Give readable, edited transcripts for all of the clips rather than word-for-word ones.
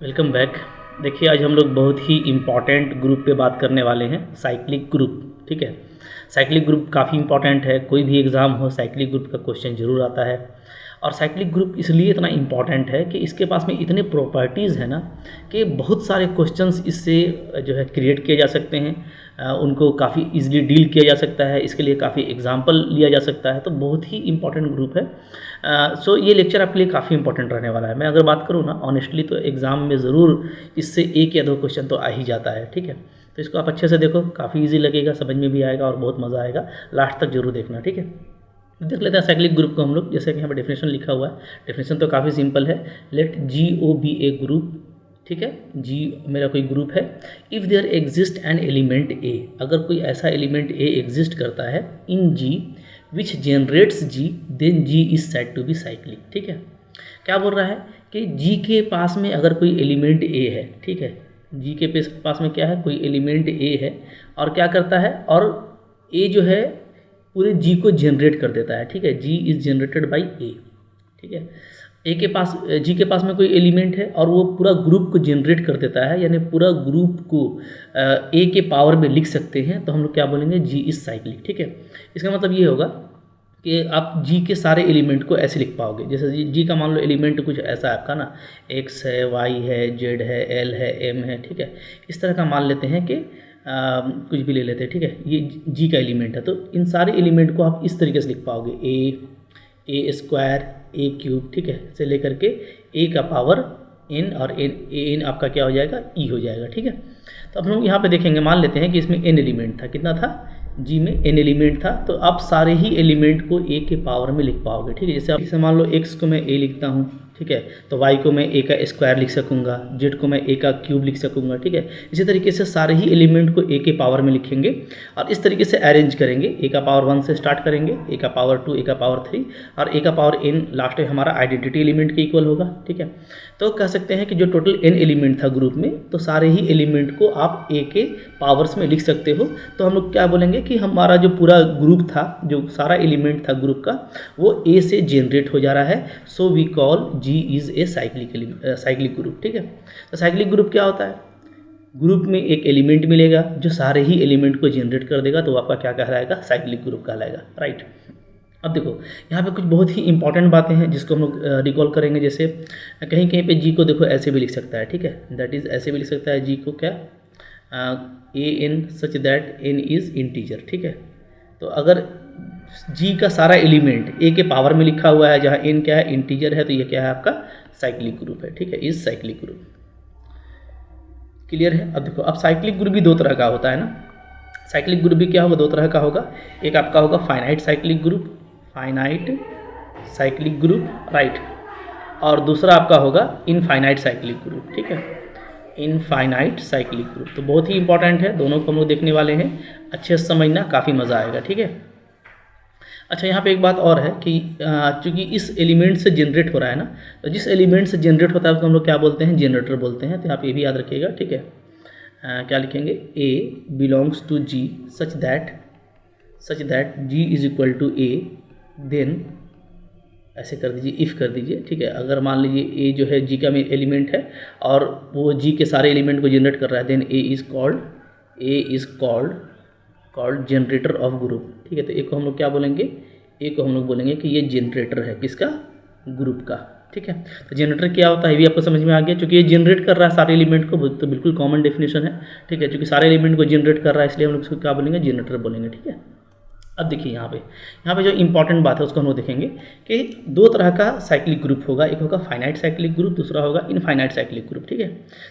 Welcome back. देखिए आज हम लोग बहुत ही इम्पॉर्टेंट ग्रुप पे बात करने वाले हैं, साइक्लिक ग्रुप। ठीक है, साइक्लिक ग्रुप काफ़ी इम्पॉर्टेंट है। कोई भी एग्ज़ाम हो साइक्लिक ग्रुप का क्वेश्चन ज़रूर आता है। और साइक्लिक ग्रुप इसलिए इतना इम्पॉर्टेंट है कि इसके पास में इतने प्रॉपर्टीज़ हैं ना कि बहुत सारे क्वेश्चंस इससे जो है क्रिएट किए जा सकते हैं। उनको काफ़ी इजीली डील किया जा सकता है। इसके लिए काफ़ी एग्जाम्पल लिया जा सकता है। तो बहुत ही इंपॉर्टेंट ग्रुप है। सो ये लेक्चर आपके लिए काफ़ी इंपॉर्टेंट रहने वाला है। मैं अगर बात करूँ ना ऑनेस्टली तो एग्ज़ाम में ज़रूर इससे एक या दो क्वेश्चन तो आ ही जाता है। ठीक है, तो इसको आप अच्छे से देखो, काफ़ी ईजी लगेगा, समझ में भी आएगा और बहुत मज़ा आएगा। लास्ट तक जरूर देखना। ठीक है, देख लेते हैं साइक्लिक ग्रुप को हम लोग। जैसे कि यहाँ पर डेफिनेशन लिखा हुआ है। डेफिनेशन तो काफ़ी सिंपल है। Let G oh be a group. ठीक है, जी मेरा कोई ग्रुप है। If there exist an element a, अगर कोई ऐसा एलिमेंट ए एग्जिस्ट करता है in G which generates G, then G is said to be cyclic. ठीक है, क्या बोल रहा है कि जी के पास में अगर कोई एलिमेंट ए है, ठीक है, जी के पास में क्या है, कोई एलिमेंट ए है और क्या करता है, और ए जो है पूरे जी को जनरेट कर देता है। ठीक है, जी इज जनरेटेड बाई ए। ठीक है, ए के पास, जी के पास में कोई एलिमेंट है और वो पूरा ग्रुप को जनरेट कर देता है, यानी पूरा ग्रुप को ए के पावर में लिख सकते हैं। तो हम लोग क्या बोलेंगे, जी इज साइक्लिक। ठीक है, इसका मतलब ये होगा कि आप जी के सारे एलिमेंट को ऐसे लिख पाओगे। जैसे जी का मान लो एलिमेंट कुछ ऐसा है आपका ना, एक्स है, वाई है, जेड है, एल है, एम है। ठीक है, इस तरह का मान लेते हैं कि कुछ भी ले लेते हैं। ठीक है, ये जी का एलिमेंट है। तो इन सारे एलिमेंट को आप इस तरीके से लिख पाओगे, ए स्क्वायर, ए क्यूब, ठीक है, से लेकर के ए का पावर एन, और एन आपका क्या हो जाएगा, ई हो जाएगा। ठीक है, तो अब हम लोग यहाँ पे देखेंगे, मान लेते हैं कि इसमें एन एलिमेंट था। कितना था, जी में एन एलिमेंट था। तो आप सारे ही एलिमेंट को ए के पावर में लिख पाओगे। ठीक है, जैसे आप इसे मान लो एक्स को मैं ए लिखता हूँ, ठीक है, तो वाई को मैं ए का स्क्वायर लिख सकूँगा, जेड को मैं ए का क्यूब लिख सकूँगा। ठीक है, इसी तरीके से सारे ही एलिमेंट को ए के पावर में लिखेंगे और इस तरीके से अरेंज करेंगे। ए का पावर 1 से स्टार्ट करेंगे, ए का पावर 2, ए का पावर 3 और ए का पावर एन लास्ट में हमारा आइडेंटिटी एलिमेंट के इक्वल होगा। ठीक है, तो कह सकते हैं कि जो टोटल एन एलिमेंट था ग्रुप में, तो सारे ही एलिमेंट को आप ए के पावर्स में लिख सकते हो। तो हम लोग क्या बोलेंगे कि हमारा जो पूरा ग्रुप था, जो सारा एलिमेंट था ग्रुप का, वो ए से जनरेट हो जा रहा है। So we call G is a cyclic group. ठीक है, तो साइक्लिक ग्रुप क्या होता है, ग्रुप में एक एलिमेंट मिलेगा जो सारे ही एलिमेंट को जनरेट कर देगा, तो आपका क्या कहलाएगा, साइक्लिक ग्रुप कहलाएगा। राइट, अब देखो यहाँ पे कुछ बहुत ही इंपॉर्टेंट बातें हैं जिसको हम लोग रिकॉल करेंगे। जैसे कहीं कहीं पे जी को देखो ऐसे भी लिख सकता है। ठीक है, दैट इज़ ऐसे भी लिख सकता है जी को, क्या, a n such that n is integer. ठीक है, तो अगर जी का सारा एलिमेंट ए के पावर में लिखा हुआ है, जहाँ एन क्या है, इंटीजर है, तो ये क्या है, आपका साइक्लिक ग्रुप है। ठीक है, इज साइक्लिक ग्रुप। क्लियर है। अब देखो, अब साइक्लिक ग्रुप भी दो तरह का होता है ना। साइक्लिक ग्रुप भी क्या होगा, दो तरह का होगा। एक आपका होगा finite cyclic group, finite cyclic group, right, और दूसरा आपका होगा इनफाइनाइट साइक्लिक ग्रुप। ठीक है, इनफाइनाइट साइक्लिक ग्रुप। तो बहुत ही इंपॉर्टेंट है, दोनों को हम लोग देखने वाले हैं। अच्छे से समझना, काफ़ी मज़ा आएगा। ठीक है, अच्छा यहाँ पे एक बात और है कि चूँकि इस एलिमेंट से जनरेट हो रहा है ना, तो जिस एलिमेंट से जनरेट होता है उसको हम लोग क्या बोलते हैं, जनरेटर बोलते हैं। तो आप ये भी याद रखिएगा। ठीक है, क्या लिखेंगे, a belongs to G such that G is equal to a, then ऐसे कर दीजिए, इफ़ कर दीजिए। ठीक है, अगर मान लीजिए ए जो है जी का एलिमेंट है और वो जी के सारे एलिमेंट को जनरेट कर रहा है, then A is called generator of group. ठीक है, तो ए को हम लोग क्या बोलेंगे, ए को हम लोग बोलेंगे कि ये जनरेटर है, किसका, ग्रुप का। ठीक है, तो जनरेटर क्या होता है ये भी आपको समझ में आ गया। चूँकि ये जनरेट कर रहा है सारे एलिमेंट को, तो बिल्कुल कॉमन डेफिनेशन है। ठीक है, चूँकि सारे एलिमेंट को जनरेट कर रहा है, इसलिए हम लोग इसको क्या बोलेंगे, जनरेटर बोलेंगे। ठीक है, अब देखिए यहाँ पे जो इंपॉर्टेंट बात है उसको हम लोग देखेंगे कि दो तरह का साइक्लिक ग्रुप होगा। एक होगा फाइनाइट साइक्लिक ग्रुप, दूसरा होगा इनफाइनाइट साइक्लिक ग्रुप। ठीक है,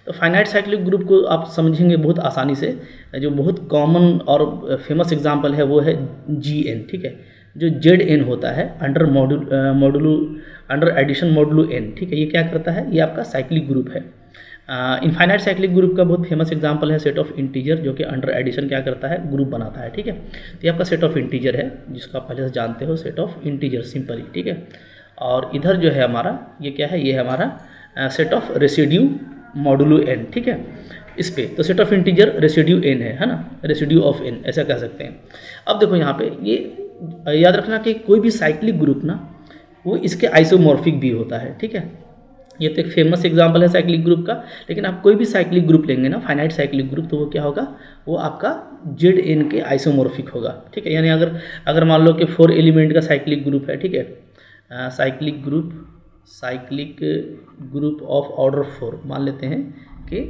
तो फाइनाइट साइक्लिक ग्रुप को आप समझेंगे बहुत आसानी से। जो बहुत कॉमन और फेमस एग्जांपल है वो है जी एन। ठीक है, जो जेड एन होता है अंडर एडिशन मॉडुलो एन। ठीक है, ये क्या करता है, ये आपका साइक्लिक ग्रुप है। इनफाइनाइट साइक्लिक ग्रुप का बहुत फेमस एग्जांपल है सेट ऑफ इंटीजर, जो कि अंडर एडिशन क्या करता है, ग्रुप बनाता है। ठीक है, तो ये आपका सेट ऑफ इंटीजर है, जिसको आप पहले से जानते हो, सेट ऑफ इंटीजर सिंपली। ठीक है, और इधर जो है हमारा ये क्या है, ये है हमारा set of residue modulo N. ठीक है, इस पे तो set of integer residue N है ना, रेसिड्यू ऑफ एन ऐसा कह सकते हैं। अब देखो यहाँ पे ये याद रखना कि कोई भी साइक्लिक ग्रुप ना, वो इसके आइसोमॉर्फिक भी होता है। ठीक है, ये तो एक फेमस एग्जांपल है साइक्लिक ग्रुप का। लेकिन आप कोई भी साइक्लिक ग्रुप लेंगे ना, फाइनाइट साइक्लिक ग्रुप, तो वो क्या होगा, वो आपका जेड एन के आइसोमॉर्फिक होगा, ठीक है। यानी अगर मान लो कि 4 एलिमेंट का साइक्लिक ग्रुप है, ठीक है, साइक्लिक ग्रुप ऑफ ऑर्डर 4 मान लेते हैं कि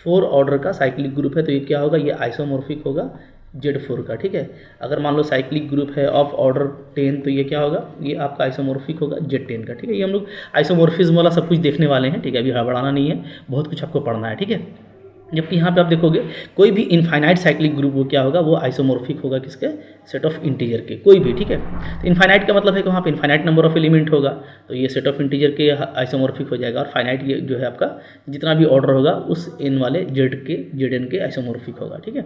4 ऑर्डर का साइक्लिक ग्रुप है, तो ये क्या होगा, ये आइसोमॉर्फिक होगा Z4 का, ठीक है। अगर मान लो साइक्लिक ग्रुप है ऑफ ऑर्डर 10, तो ये क्या होगा, ये आपका आइसोमॉर्फिक होगा Z10 का, ठीक है। ये हम लोग आइसोमॉर्फिज्म वाला सब कुछ देखने वाले हैं, ठीक है। अभी हड़बड़ाना नहीं है, बहुत कुछ आपको पढ़ना है, ठीक है। जबकि यहाँ पे आप देखोगे कोई भी इनफाइनाइट साइक्लिक ग्रुप वो क्या होगा, वो आइसोमॉर्फिक होगा किसके, सेट ऑफ इंटीजर के, कोई भी, ठीक है। तो इनफाइनाइट का मतलब है कि वहाँ पे इनफाइनाइट नंबर ऑफ एलिमेंट होगा, तो ये सेट ऑफ इंटीजर के आइसोमॉर्फिक हो जाएगा। और फाइनाइट ये जो है आपका जितना भी ऑर्डर होगा उस एन वाले जेड एन के आइसोमॉर्फिक होगा, ठीक है।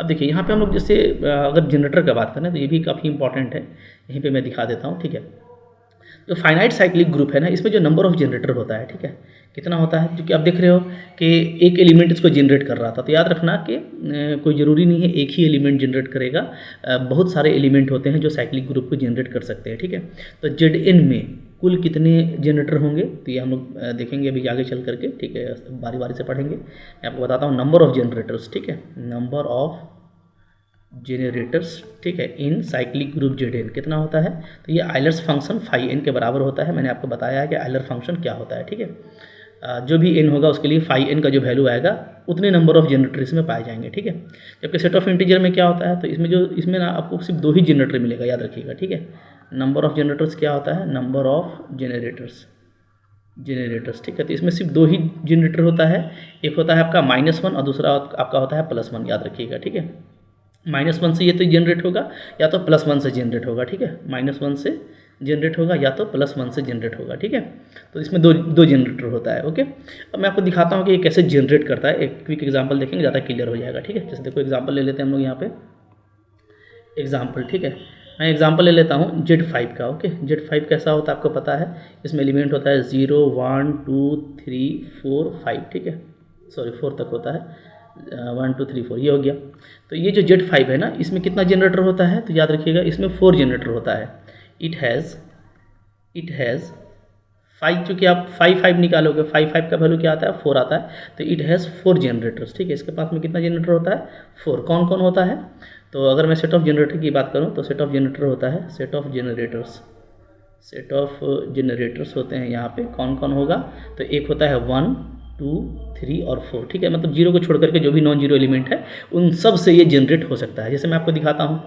अब देखिए यहाँ पे हम लोग जैसे अगर जनरेटर का बात करें तो ये भी काफ़ी इंपॉर्टेंट है, यहीं पर मैं दिखा देता हूँ, ठीक है। जो फाइनाइट साइक्लिक ग्रुप है ना, इसमें जो नंबर ऑफ जनरेटर होता है, ठीक है, कितना होता है, क्योंकि आप देख रहे हो कि एक एलिमेंट इसको जनरेट कर रहा था, तो याद रखना कि कोई ज़रूरी नहीं है एक ही एलिमेंट जनरेट करेगा, बहुत सारे एलिमेंट होते हैं जो साइक्लिक ग्रुप को जनरेट कर सकते हैं, ठीक है। तो जेड एन में कुल कितने जनरेटर होंगे, तो ये हम लोग देखेंगे अभी आगे चल करके, ठीक है, बारी बारी से पढ़ेंगे। मैं आपको बताता हूँ नंबर ऑफ जनरेटर्स, ठीक है, नंबर ऑफ जेनरेटर्स, ठीक है, in cyclic group Z N कितना होता है, तो ये आइलर्स फंक्शन फाई एन के बराबर होता है। मैंने आपको बताया है कि आइलर फंक्शन क्या होता है, ठीक है। जो भी एन होगा उसके लिए फाई एन का जो वैल्यू आएगा उतने नंबर ऑफ जनरेटर इसमें पाए जाएंगे, ठीक है। जबकि सेट ऑफ इंटीजर में क्या होता है, तो इसमें ना आपको सिर्फ 2 ही जनरेटर मिलेगा, याद रखिएगा, ठीक है। नंबर ऑफ जनरेटर्स क्या होता है, नंबर ऑफ जनरेटर्स, ठीक है। तो इसमें सिर्फ 2 ही जनरेटर होता है, एक होता है आपका -1 और दूसरा आपका होता है +1, याद रखिएगा, ठीक है। -1 से ये तो जनरेट होगा या तो +1 से जनरेट होगा, ठीक है, -1 से जनरेट होगा या तो +1 से जनरेट होगा, ठीक है। तो इसमें दो जनरेटर होता है, ओके। अब मैं आपको दिखाता हूँ कि ये कैसे जनरेट करता है, एक क्विक एग्जांपल देखेंगे, ज़्यादा क्लियर हो जाएगा, ठीक है। जैसे देखो एग्जांपल ले लेते हैं हम लोग यहाँ पे एग्जांपल, ठीक है। मैं एग्जांपल ले लेता हूँ Z5 का, ओके। Z5 कैसा होता है आपको पता है, इसमें एलिमेंट होता है 0 1 2 3 4 5, ठीक है, सॉरी 4 तक होता है, 1 2 3 4 ये हो गया। तो ये जो Z5 है ना, इसमें कितना जनरेटर होता है, तो याद रखिएगा इसमें 4 जनरेटर होता है। इट हैज़ 5, चूँकि आप 5 निकालोगे, 5 का वैल्यू क्या आता है, 4 आता है, तो इट हैज़ 4 जनरेटर्स, ठीक है। इसके पास में कितना जनरेटर होता है, 4। कौन कौन होता है, तो अगर मैं सेट ऑफ जनरेटर की बात करूँ तो सेट ऑफ जनरेटर होता है, सेट ऑफ जनरेटर्स होते हैं यहाँ पे, कौन कौन होगा, तो एक होता है 1 2 3 और 4, ठीक है। मतलब 0 को छोड़ करके जो भी नॉन जीरो एलिमेंट है उन सब से ये जनरेट हो सकता है। जैसे मैं आपको दिखाता हूँ,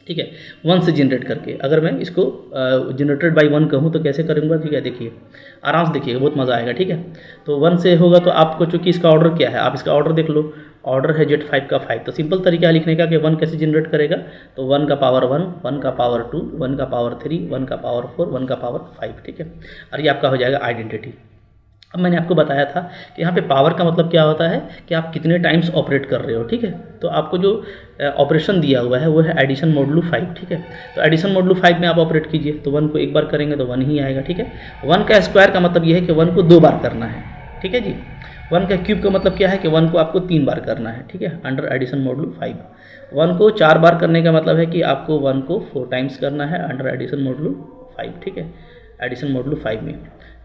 ठीक है, 1 से जनरेट करके अगर मैं इसको जनरेटेड बाई 1 कहूँ तो कैसे करूँगा, ठीक है, देखिए आराम से देखिएगा, बहुत मज़ा आएगा, ठीक है। तो 1 से होगा तो आपको, चूँकि इसका ऑर्डर क्या है, आप इसका ऑर्डर देख लो, ऑर्डर है Z5 का 5, तो सिंपल तरीका है लिखने का कि 1 कैसे जनरेट करेगा, तो 1 का पावर 1, 1 का पावर 2, 1 का पावर 3, 1 का पावर 4, 1 का पावर 5, ठीक है। और ये आपका हो जाएगा आइडेंटिटी। अब मैंने आपको बताया था कि यहाँ पे पावर का मतलब क्या होता है कि आप कितने टाइम्स ऑपरेट कर रहे हो, ठीक है। तो आपको जो ऑपरेशन दिया हुआ है वो है एडिशन मॉडुलो 5, ठीक है। तो एडिशन मॉडुलो 5 में आप ऑपरेट कीजिए, तो 1 को एक बार करेंगे तो 1 ही आएगा, ठीक है। 1 का स्क्वायर का मतलब ये है कि 1 को 2 बार करना है, ठीक है जी। 1 का क्यूब का मतलब क्या है कि 1 को आपको 3 बार करना है, ठीक है, अंडर एडिशन मॉडुलो 5। 1 को 4 बार करने का मतलब है कि आपको 1 को 4 टाइम्स करना है अंडर एडिशन मॉडुलो 5, ठीक है, एडिशन मॉडुलो 5 में।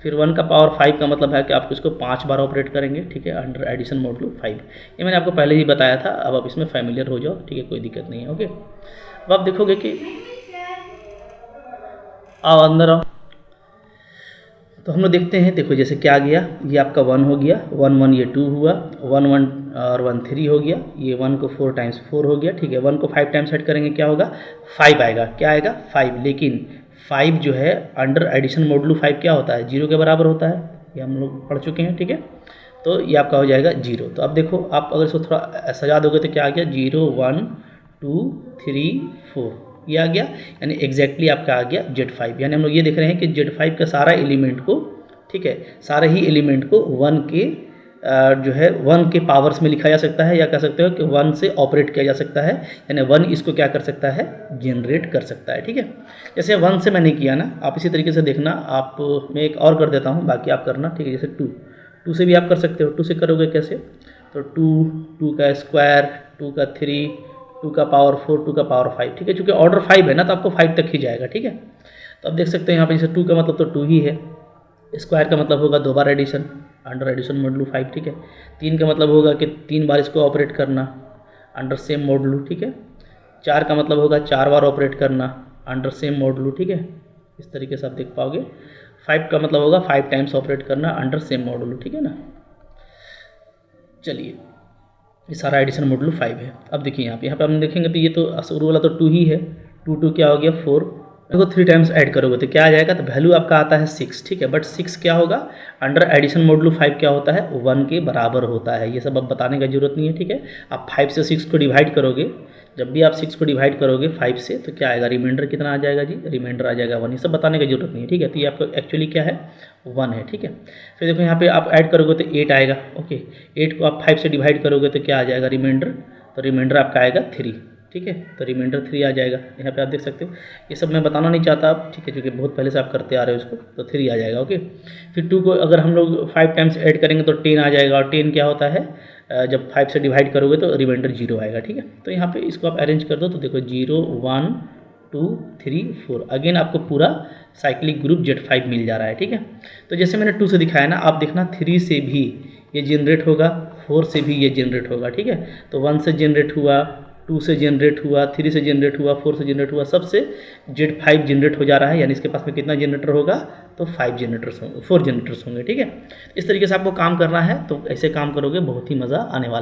फिर 1 का पावर 5 का मतलब है कि आप इसको 5 बार ऑपरेट करेंगे, ठीक है, अंडर एडिशन मॉडुलो 5। ये मैंने आपको पहले ही बताया था, अब आप इसमें फैमिलियर हो जाओ, ठीक है, कोई दिक्कत नहीं है, ओके। अब आप देखोगे कि आओ अंदर आओ, तो हम लोग देखते हैं, देखो जैसे क्या गया, ये आपका 1 हो गया, 1 1 ये 2 हुआ, 1 1 और 1 3 हो गया, ये 1 को 4 टाइम्स 4 हो गया, ठीक है। 1 को 5 टाइम्स ऐड करेंगे क्या होगा, 5 आएगा, क्या आएगा, 5। लेकिन 5 जो है अंडर एडिशन मॉडुलो 5 क्या होता है, 0 के बराबर होता है, ये हम लोग पढ़ चुके हैं, ठीक है। तो ये आपका हो जाएगा 0। तो अब देखो आप अगर इसको थोड़ा सजा दोगे तो क्या आ गया, 0 1 2 3 4 ये आ गया, यानी एग्जैक्टली आपका आ गया Z5। यानी हम लोग ये देख रहे हैं कि Z5 का सारा एलिमेंट को, ठीक है, सारे ही एलिमेंट को 1 के जो है 1 के पावर्स में लिखा जा सकता है, या कह सकते हो कि 1 से ऑपरेट किया जा सकता है, यानी 1 इसको क्या कर सकता है, जनरेट कर सकता है, ठीक है। जैसे 1 से मैंने किया ना, आप इसी तरीके से देखना, आप मैं एक और कर देता हूँ, बाकी आप करना, ठीक है। जैसे 2 से भी आप कर सकते हो, 2 से करोगे कैसे, तो 2 का स्क्वायर, 2 का 3, 2 का पावर 4, 2 का पावर 5, ठीक है। चूँकि ऑर्डर 5 है ना, तो आपको 5 तक ही जाएगा, ठीक है। तो अब देख सकते हैं यहाँ पे जैसे 2 का मतलब तो 2 ही है, स्क्वायर का मतलब होगा 2 बार एडिशन, अंडर एडिशन मॉडुलो 5, ठीक है। 3 का मतलब होगा कि 3 बार इसको ऑपरेट करना, अंडर सेम मॉडुलो, ठीक है। 4 का मतलब होगा 4 बार ऑपरेट करना, अंडर सेम मॉडुलो, ठीक है। इस तरीके से आप देख पाओगे। 5 का मतलब होगा 5 टाइम्स ऑपरेट करना, अंडर सेम मॉडुलो, ठीक है ना। चलिए, ये सारा एडिशन मॉडुलो 5 है। अब देखिए यहाँ पे हम देखेंगे तो ये तो शुरू वाला तो 2 ही है, 2 क्या हो गया 4, देखो 3 टाइम्स ऐड करोगे तो क्या आ जाएगा, तो वैल्यू आपका आता है 6, ठीक है। बट 6 क्या होगा, अंडर एडिशन मॉडुलो 5 क्या होता है, 1 के बराबर होता है। ये सब अब बताने का जरूरत नहीं है, ठीक है। आप 5 से 6 को डिवाइड करोगे, जब भी आप 6 को डिवाइड करोगे 5 से तो क्या आएगा, रिमाइंडर कितना आ जाएगा जी, रिमाइंडर आ जाएगा 1। ये सब बताने की जरूरत नहीं है, ठीक है। तो ये आपको एक्चुअली क्या है, 1 है, ठीक है। फिर देखो यहाँ पे आप ऐड करोगे तो 8 आएगा, ओके। 8 को आप 5 से डिवाइड करोगे तो क्या आ जाएगा, रिमाइंडर, तो रिमाइंडर आपका आएगा 3, ठीक है। तो रिमाइंडर 3 आ जाएगा। यहाँ पे आप देख सकते हो, ये सब मैं बताना नहीं चाहता आप, ठीक है, क्योंकि बहुत पहले से आप करते आ रहे हो इसको, तो 3 आ जाएगा, ओके। फिर 2 को अगर हम लोग 5 टाइम्स ऐड करेंगे तो 10 आ जाएगा, और 10 क्या होता है, जब 5 से डिवाइड करोगे तो रिमाइंडर 0 आएगा, ठीक है। तो यहाँ पे इसको आप अरेंज कर दो तो देखो 0 1 2 3 4, अगेन आपको पूरा साइक्लिक ग्रुप Z5 मिल जा रहा है, ठीक है। तो जैसे मैंने 2 से दिखाया ना, आप देखना 3 से भी ये जनरेट होगा, 4 से भी ये जनरेट होगा, ठीक है। तो 1 से जनरेट हुआ, 2 से जनरेट हुआ, 3 से जनरेट हुआ, 4 से जनरेट हुआ, सबसे Z5 जनरेट हो जा रहा है। यानी इसके पास में कितना जनरेटर होगा, तो 5 जनरेटर्स होंगे, 4 जनरेटर्स होंगे, ठीक है। इस तरीके से आपको काम करना है, तो ऐसे काम करोगे बहुत ही मज़ा आने वाला है।